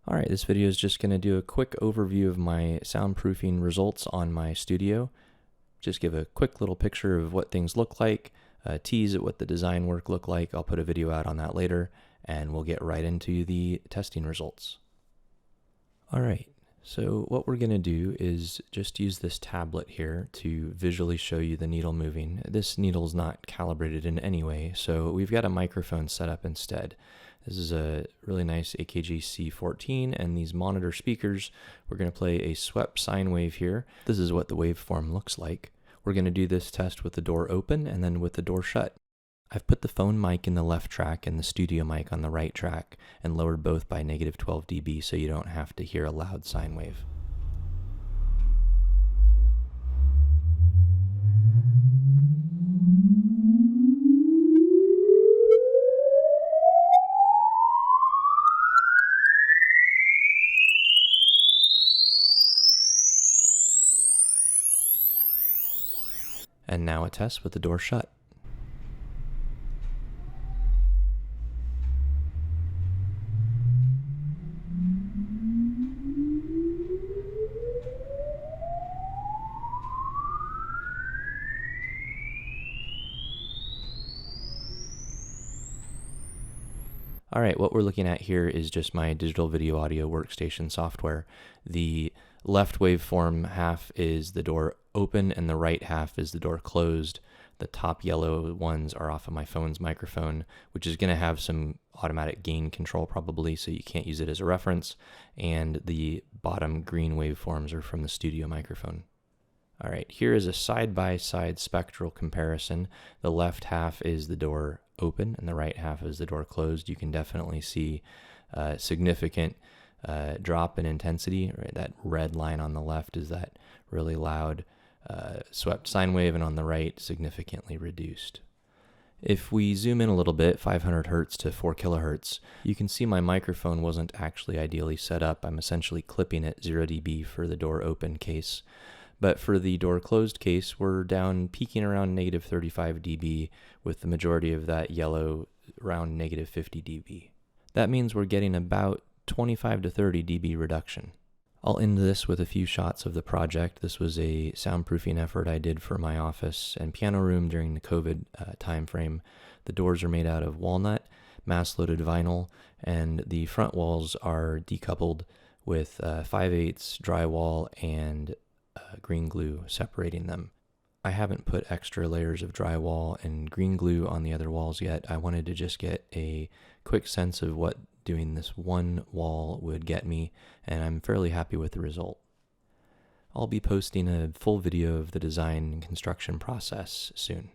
Alright, this video is just going to do a quick overview of my soundproofing results on my studio. Just give a quick little picture of what things look like, tease at what the design work looked like. I'll put a video out on that later, and we'll get right into the testing results. Alright, so what we're going to do is just use this tablet here to visually show you the needle moving. This needle's not calibrated in any way, so we've got a microphone set up instead. This is a really nice AKG C14, and these monitor speakers, we're going to play a swept sine wave here. This is what the waveform looks like. We're going to do this test with the door open and then with the door shut. I've put the phone mic in the left track and the studio mic on the right track and lowered both by -12 dB so you don't have to hear a loud sine wave. And now a test with the door shut. Alright, what we're looking at here is just my digital video audio workstation software. The left waveform half is the door open and the right half is the door closed. The top yellow ones are off of my phone's microphone, which is going to have some automatic gain control probably, so you can't use it as a reference. And the bottom green waveforms are from the studio microphone. Alright, here is a side-by-side spectral comparison. The left half is the door open and the right half is the door closed. You can definitely see a significant drop in intensity. Right? That red line on the left is that really loud swept sine wave, and on the right, significantly reduced. If we zoom in a little bit, 500 hertz to 4 kilohertz, you can see my microphone wasn't actually ideally set up. I'm essentially clipping at 0 dB for the door open case. But for the door closed case, we're down peaking around -35 dB, with the majority of that yellow around -50 dB. That means we're getting about 25 to 30 dB reduction. I'll end this with a few shots of the project. This was a soundproofing effort I did for my office and piano room during the COVID time frame. The doors are made out of walnut, mass-loaded vinyl, and the front walls are decoupled with 5/8 drywall and green glue separating them. I haven't put extra layers of drywall and green glue on the other walls yet. I wanted to just get a quick sense of what doing this one wall would get me, and I'm fairly happy with the result. I'll be posting a full video of the design and construction process soon.